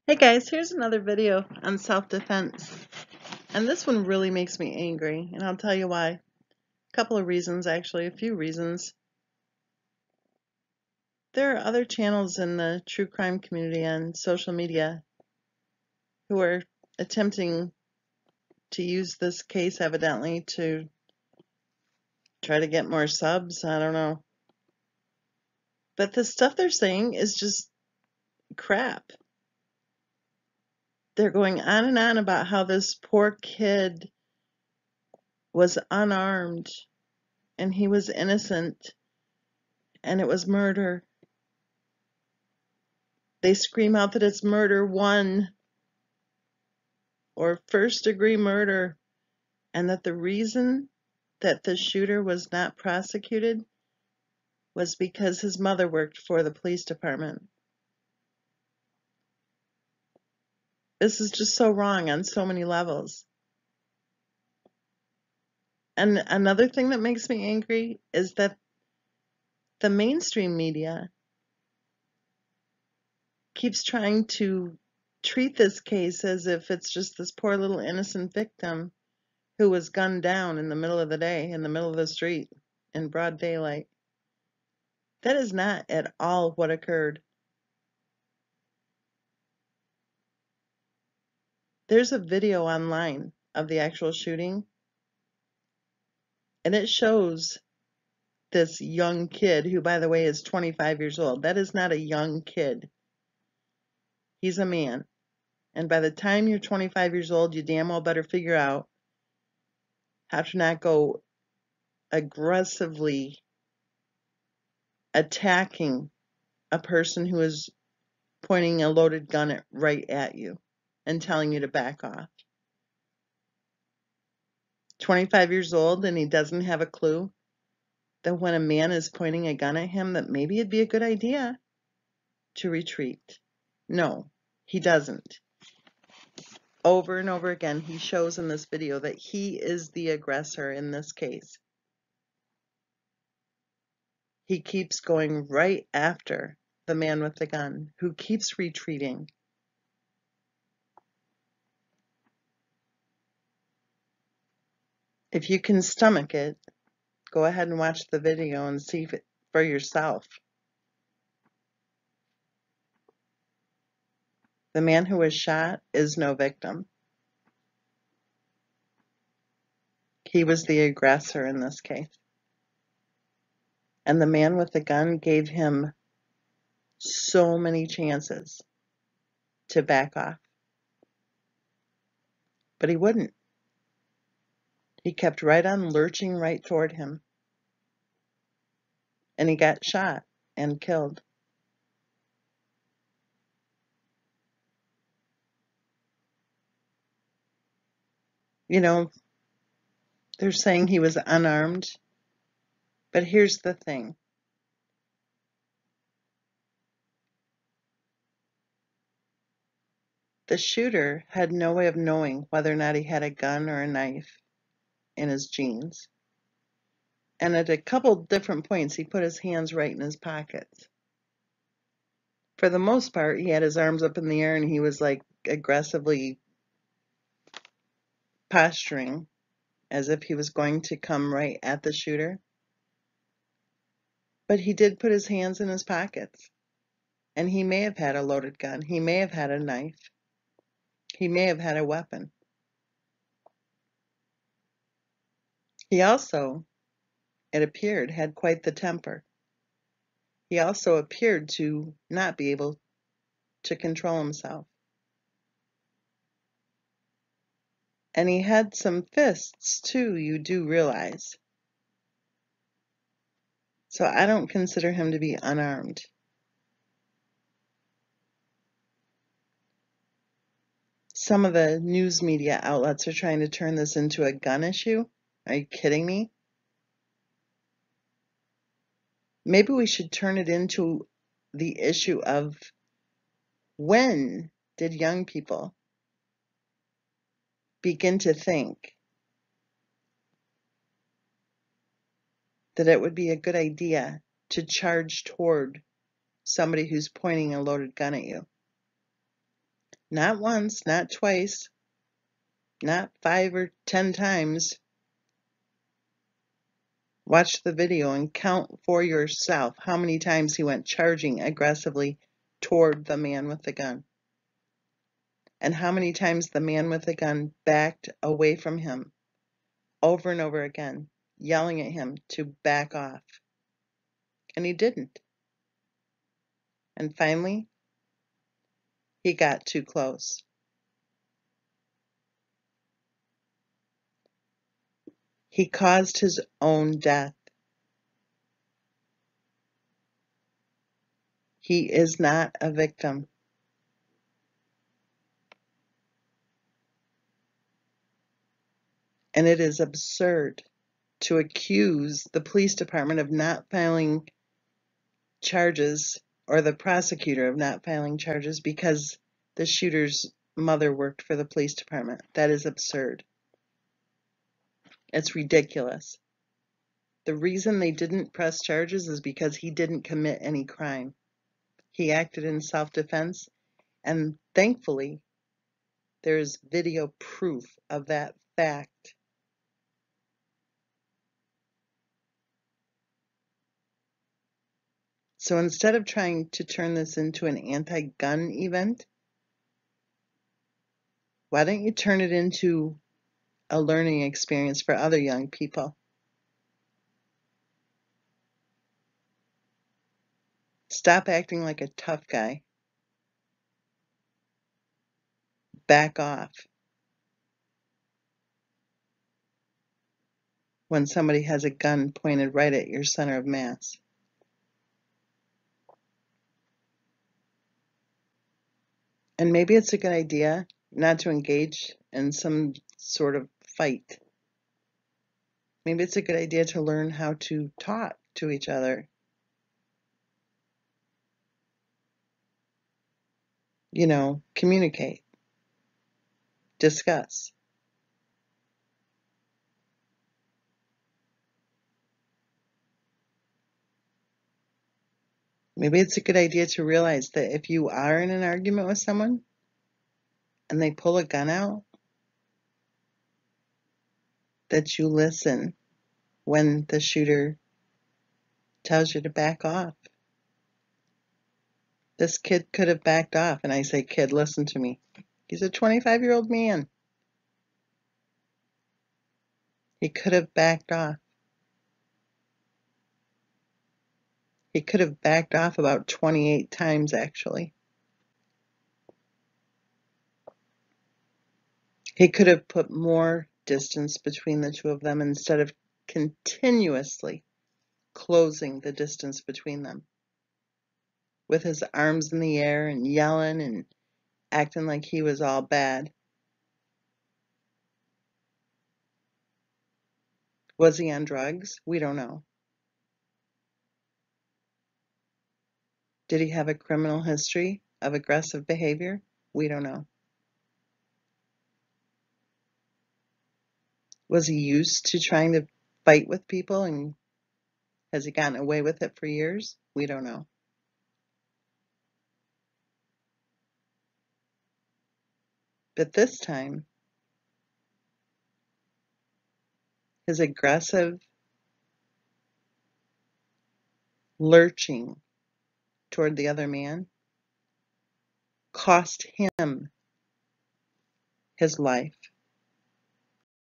Hey guys, here's another video on self-defense. And this one really makes me angry, and I'll tell you why. A couple of reasons, actually, a few reasons. There are other channels in the true crime community on social media who are attempting to use this case evidently to try to get more subs. I don't know. But the stuff they're saying is just crap. They're going on and on about how this poor kid was unarmed and he was innocent and it was murder. They scream out that it's murder one or first-degree murder, and that the reason that the shooter was not prosecuted was because his mother worked for the police department. This is just so wrong on so many levels. And another thing that makes me angry is that the mainstream media keeps trying to treat this case as if it's just this poor little innocent victim who was gunned down in the middle of the day, in the middle of the street, in broad daylight. That is not at all what occurred. There's a video online of the actual shooting, and it shows this young kid, who, by the way, is 25 years old. That is not a young kid. He's a man. And by the time you're 25 years old, you damn well better figure out how to not go aggressively attacking a person who is pointing a loaded gun right at you and telling you to back off. 25 years old, and he doesn't have a clue that when a man is pointing a gun at him, that maybe it'd be a good idea to retreat. No, he doesn't. Over and over again, he shows in this video that he is the aggressor in this case. He keeps going right after the man with the gun, who keeps retreating. If you can stomach it, go ahead and watch the video and see for yourself. The man who was shot is no victim. He was the aggressor in this case. And the man with the gun gave him so many chances to back off. But he wouldn't. He kept right on lurching right toward him. And he got shot and killed. You know, they're saying he was unarmed. But here's the thing. The shooter had no way of knowing whether or not he had a gun or a knife in his jeans. And at a couple different points, he put his hands right in his pockets. For the most part, he had his arms up in the air and he was like aggressively posturing as if he was going to come right at the shooter. But he did put his hands in his pockets. And he may have had a loaded gun. He may have had a knife. He may have had a weapon. He also, it appeared, had quite the temper. He also appeared to not be able to control himself. And he had some fists, too, you do realize. So I don't consider him to be unarmed. Some of the news media outlets are trying to turn this into a gun issue. Are you kidding me? Maybe we should turn it into the issue of when did young people begin to think that it would be a good idea to charge toward somebody who's pointing a loaded gun at you? Not once, not twice, not 5 or 10 times. Watch the video and count for yourself how many times he went charging aggressively toward the man with the gun. And how many times the man with the gun backed away from him over and over again, yelling at him to back off. And he didn't. And finally, he got too close. He caused his own death. He is not a victim. And it is absurd to accuse the police department of not filing charges, or the prosecutor of not filing charges, because the shooter's mother worked for the police department. That is absurd. It's ridiculous. The reason they didn't press charges is because he didn't commit any crime. He acted in self-defense, and thankfully, there's video proof of that fact. So instead of trying to turn this into an anti-gun event, why don't you turn it into a learning experience for other young people? Stop acting like a tough guy. Back off when somebody has a gun pointed right at your center of mass. And maybe it's a good idea not to engage in some sort of fight. Maybe it's a good idea to learn how to talk to each other. Communicate, discuss. Maybe it's a good idea to realize that if you are in an argument with someone and they pull a gun out, that you listen when the shooter tells you to back off. This kid could have backed off, and I say, kid, listen to me. He's a 25-year-old man. He could have backed off. He could have backed off about 28 times, actually. He could have put more distance between the two of them instead of continuously closing the distance between them with his arms in the air and yelling and acting like he was all bad. Was he on drugs? We don't know. Did he have a criminal history of aggressive behavior? We don't know. Was he used to trying to fight with people, and has he gotten away with it for years? We don't know. But this time, his aggressive lurching toward the other man cost him his life.